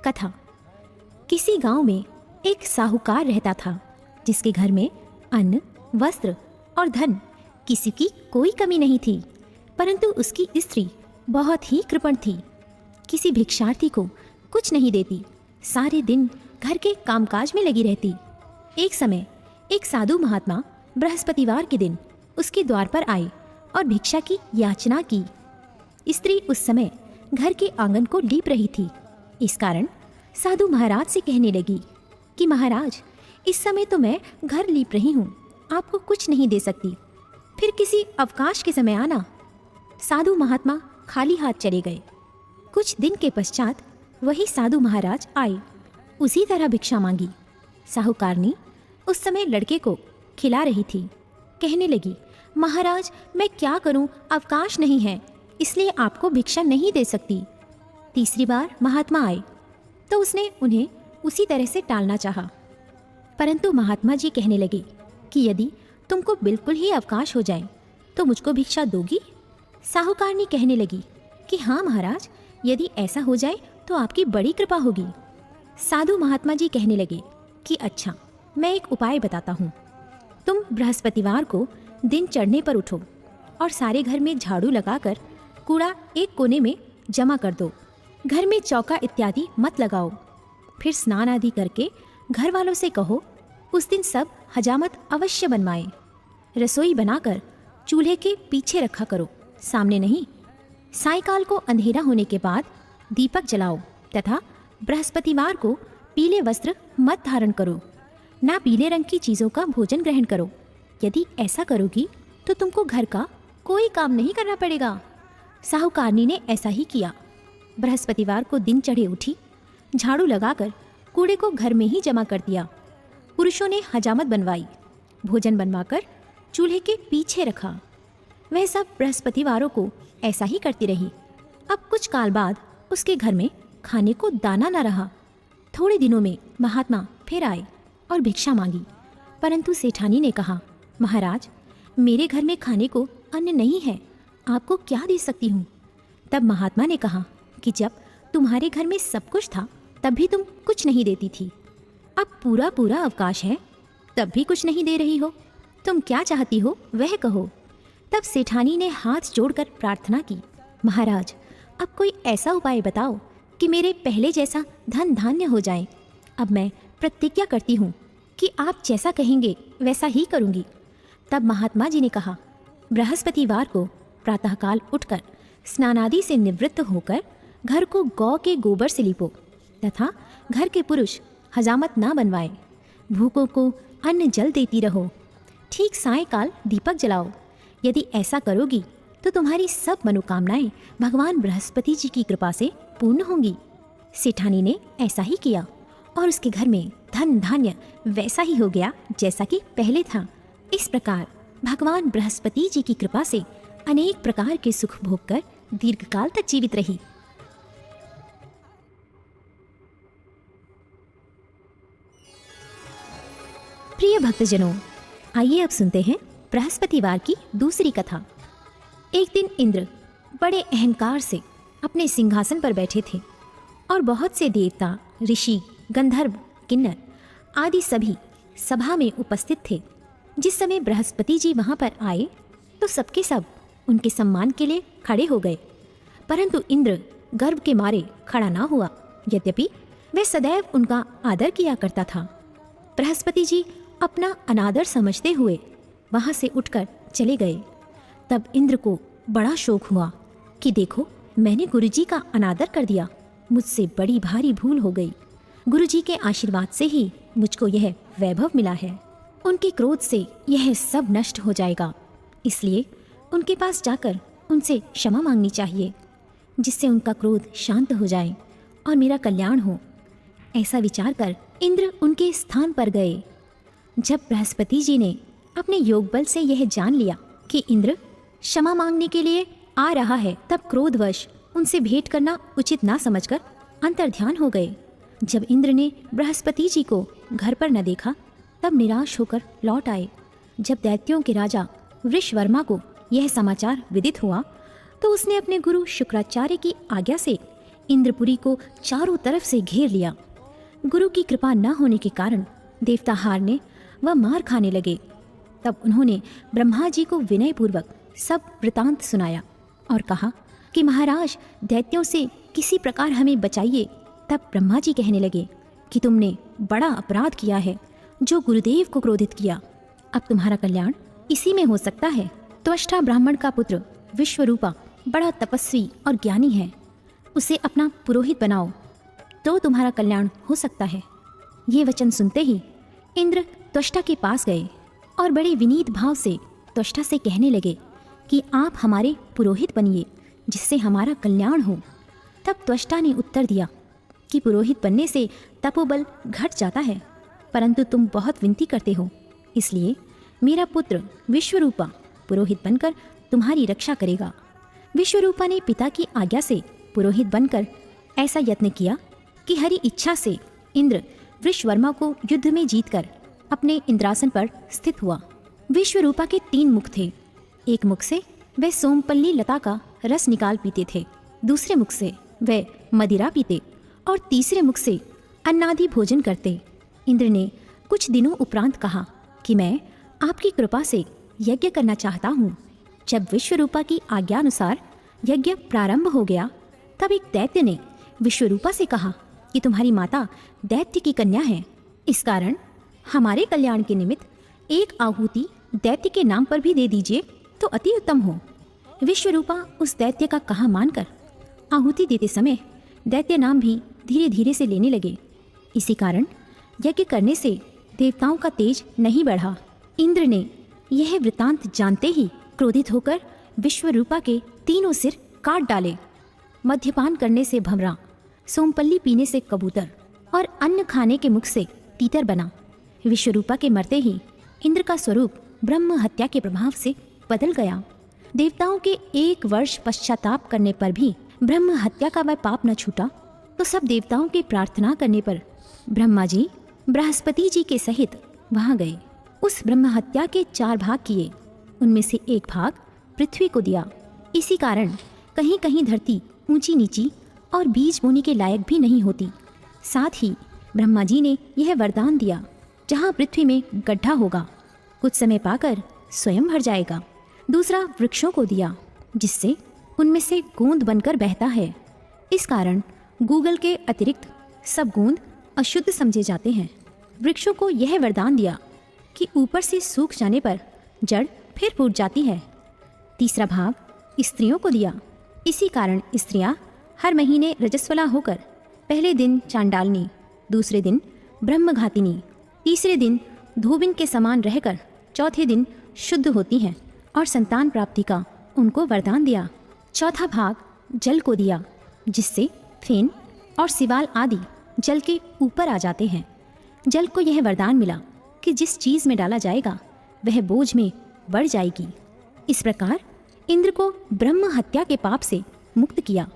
कथा। किसी गांव में एक साहूकार रहता था जिसके घर में अन्न, वस्त्र और धन किसी की कोई कमी नहीं थी, परंतु उसकी स्त्री बहुत ही कृपण थी। किसी भिक्षार्थी को कुछ नहीं देती, सारे दिन घर के कामकाज में लगी रहती। एक समय एक साधु महात्मा बृहस्पतिवार के दिन उसके द्वार पर आए और भिक्षा की याचना की। स्त्री उस समय घर के आंगन को लीप रही थी। इस कारण साधु महाराज से कहने लगी कि महाराज, इस समय तो मैं घर लीप रही हूँ, आपको कुछ नहीं दे सकती, फिर किसी अवकाश के समय आना। साधु महात्मा खाली हाथ चले गए। कुछ दिन के पश्चात वही साधु महाराज आए, उसी तरह भिक्षा मांगी। साहूकारनी उस समय लड़के को खिला रही थी। कहने लगी, महाराज मैं क्या करूं, अवकाश नहीं है, इसलिए आपको भिक्षा नहीं दे सकती। तीसरी बार महात्मा आए तो उसने उन्हें उसी तरह से टालना चाहा, परंतु महात्मा जी कहने लगे कि यदि तुमको बिल्कुल ही अवकाश हो जाए तो मुझको भिक्षा दोगी। साहूकारनी कहने लगी कि हाँ महाराज, यदि ऐसा हो जाए तो आपकी बड़ी कृपा होगी। साधु महात्मा जी कहने लगे कि अच्छा, मैं एक उपाय बताता हूँ। तुम बृहस्पतिवार को दिन चढ़ने पर उठो और सारे घर में झाड़ू लगाकर कूड़ा एक कोने में जमा कर दो। घर में चौका इत्यादि मत लगाओ। फिर स्नान आदि करके घर वालों से कहो उस दिन सब हजामत अवश्य बनवाएं। रसोई बनाकर चूल्हे के पीछे रखा करो, सामने नहीं। सायंकाल को अंधेरा होने के बाद दीपक जलाओ तथा बृहस्पतिवार को पीले वस्त्र मत धारण करो, ना पीले रंग की चीज़ों का भोजन ग्रहण करो। यदि ऐसा करोगी तो तुमको घर का कोई काम नहीं करना पड़ेगा। साहूकारनी ने ऐसा ही किया। बृहस्पतिवार को दिन चढ़े उठी, झाड़ू लगाकर कूड़े को घर में ही जमा कर दिया। पुरुषों ने हजामत बनवाई, भोजन बनवाकर चूल्हे के पीछे रखा। वह सब बृहस्पतिवारों को ऐसा ही करती रही। अब कुछ काल बाद उसके घर में खाने को दाना न रहा। थोड़े दिनों में महात्मा फिर आए और भिक्षा मांगी, परंतु सेठानी ने कहा, महाराज मेरे घर में खाने को अन्न नहीं है, आपको क्या दे सकती हूँ। तब महात्मा ने कहा कि जब तुम्हारे घर में सब कुछ था तब भी तुम कुछ नहीं देती थी, अब पूरा पूरा अवकाश है तब भी कुछ नहीं दे रही हो, तुम क्या चाहती हो वह कहो। तब सेठानी ने हाथ जोड़कर प्रार्थना की, महाराज अब कोई ऐसा उपाय बताओ कि मेरे पहले जैसा धन धान्य हो जाए। अब मैं प्रतिज्ञा करती हूँ कि आप जैसा कहेंगे वैसा ही करूँगी। तब महात्मा जी ने कहा, बृहस्पतिवार को प्रातःकाल उठकर स्नानादि से निवृत्त होकर घर को गौ के गोबर से लीपो तथा घर के पुरुष हजामत ना बनवाएं। भूखों को अन्न जल देती रहो। ठीक सायंकाल दीपक जलाओ। यदि ऐसा करोगी तो तुम्हारी सब मनोकामनाएं भगवान बृहस्पति जी की कृपा से पूर्ण होंगी। सेठानी ने ऐसा ही किया और उसके घर में धन धान्य वैसा ही हो गया जैसा कि पहले था। इस प्रकार भगवान बृहस्पति जी की कृपा से अनेक प्रकार के सुख भोग कर दीर्घकाल तक जीवित रही। प्रिय भक्तजनों, आइए अब सुनते हैं बृहस्पतिवार की दूसरी कथा। एक दिन इंद्र बड़े अहंकार से अपने सिंहासन पर बैठे थे और बहुत से देवता, ऋषि, गंधर्व, किन्नर आदि सभी सभा में उपस्थित थे। जिस समय बृहस्पति जी वहां पर आए तो सबके सब उनके सम्मान के लिए खड़े हो गए, परंतु इंद्र गर्व के मारे खड़ा ना हुआ, यद्यपि वह सदैव उनका आदर किया करता था। बृहस्पति जी अपना अनादर समझते हुए वहां से उठकर चले गए। तब इंद्र को बड़ा शोक हुआ कि देखो, मैंने गुरुजी का अनादर कर दिया, मुझसे बड़ी भारी भूल हो गई। गुरुजी के आशीर्वाद से ही मुझको यह वैभव मिला है। उनके क्रोध से यह सब नष्ट हो जाएगा, इसलिए उनके पास जाकर उनसे क्षमा मांगनी चाहिए, जिससे उनका क्रोध शांत हो जाए और मेरा कल्याण हो। ऐसा विचार कर इंद्र उनके स्थान पर गए। जब बृहस्पति जी ने अपने योग बल से यह जान लिया कि इंद्र क्षमा मांगने के लिए आ रहा है, तब क्रोधवश उनसे भेंट करना उचित ना समझकर अंतर्ध्यान हो गए। जब इंद्र ने बृहस्पति जी को घर पर न देखा, तब निराश होकर लौट आए। जब दैत्यों के राजा वृषवर्मा को यह समाचार विदित हुआ तो उसने अपने गुरु शुक्राचार्य की आज्ञा से इंद्रपुरी को चारों तरफ से घेर लिया। गुरु की कृपा न होने के कारण देवता हारने व मार खाने लगे। तब उन्होंने ब्रह्मा जी को विनयपूर्वक सब वृतांत सुनाया और कहा कि महाराज, दैत्यों से किसी प्रकार हमें बचाइए। तब ब्रह्मा जी कहने लगे कि तुमने बड़ा अपराध किया है, जो गुरुदेव को क्रोधित किया। अब तुम्हारा कल्याण इसी में हो सकता है। त्वष्टा ब्राह्मण का पुत्र विश्वरूपा बड़ा तपस्वी और ज्ञानी है, उसे अपना पुरोहित बनाओ तो तुम्हारा कल्याण हो सकता है। ये वचन सुनते ही इंद्र त्वष्टा के पास गए और बड़े विनीत भाव से त्वष्टा से कहने लगे कि आप हमारे पुरोहित बनिए, जिससे हमारा कल्याण हो। तब त्वष्टा ने उत्तर दिया कि पुरोहित बनने से तपोबल घट जाता है, परंतु तुम बहुत विनती करते हो, इसलिए मेरा पुत्र विश्वरूपा पुरोहित बनकर तुम्हारी रक्षा करेगा। विश्वरूपा ने पिता की आज्ञा से पुरोहित बनकर ऐसा यत्न किया कि हरि इच्छा से इंद्र वृषवर्मा को युद्ध में जीतकर अपने इंद्रासन पर स्थित हुआ। विश्वरूपा के 3 मुख थे। एक मुख से वह सोमपल्ली लता का रस निकाल पीते थे, दूसरे मुख से वह मदिरा पीते और तीसरे मुख से अन्नादि भोजन करते। इंद्र ने कुछ दिनों उपरांत कहा कि मैं आपकी कृपा से यज्ञ करना चाहता हूँ। जब विश्वरूपा की आज्ञानुसार यज्ञ प्रारंभ हो गया, तब एक दैत्य ने विश्वरूपा से कहा कि तुम्हारी माता दैत्य की कन्या है, इस कारण हमारे कल्याण के निमित्त एक आहुति दैत्य के नाम पर भी दे दीजिए तो अति उत्तम हो। विश्वरूपा उस दैत्य का कहा मानकर आहुति देते समय दैत्य नाम भी धीरे धीरे से लेने लगे। इसी कारण यज्ञ करने से देवताओं का तेज नहीं बढ़ा। इंद्र ने यह वृतांत जानते ही क्रोधित होकर विश्वरूपा के 3 सिर काट डाले। मद्यपान करने से भंवरा, सोमपल्ली पीने से कबूतर और अन्न खाने के मुख से तीतर बना। विश्वरूपा के मरते ही इंद्र का स्वरूप ब्रह्म हत्या के प्रभाव से बदल गया। देवताओं के 1 वर्ष पश्चाताप करने पर भी ब्रह्म हत्या का वह पाप न छूटा, तो सब देवताओं के प्रार्थना करने पर ब्रह्मा जी बृहस्पति जी के सहित वहां गए। उस ब्रह्म हत्या के 4 भाग किए, उनमें से 1 भाग पृथ्वी को दिया। इसी कारण कहीं कहीं धरती ऊंची नीची और बीज बोने के लायक भी नहीं होती। साथ ही ब्रह्मा जी ने यह वरदान दिया, जहाँ पृथ्वी में गड्ढा होगा, कुछ समय पाकर स्वयं भर जाएगा। दूसरा वृक्षों को दिया, जिससे उनमें से गोंद बनकर बहता है। इस कारण गूगल के अतिरिक्त सब गोंद अशुद्ध समझे जाते हैं। वृक्षों को यह वरदान दिया कि ऊपर से सूख जाने पर जड़ फिर फूट जाती है। तीसरा भाग स्त्रियों को दिया। इसी कारण स्त्रियां हर महीने रजस्वला होकर पहले दिन चांडालनी, दूसरे दिन ब्रह्मघातिनी, तीसरे दिन धोबिन के समान रहकर चौथे दिन शुद्ध होती हैं और संतान प्राप्ति का उनको वरदान दिया। चौथा भाग जल को दिया, जिससे फेन और सिवाल आदि जल के ऊपर आ जाते हैं। जल को यह वरदान मिला कि जिस चीज़ में डाला जाएगा वह बोझ में बढ़ जाएगी। इस प्रकार इंद्र को ब्रह्म हत्या के पाप से मुक्त किया।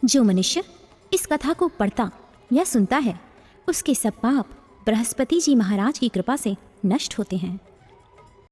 जो मनुष्य इस कथा को पढ़ता या सुनता है, उसके सब पाप बृहस्पति जी महाराज की कृपा से नष्ट होते हैं।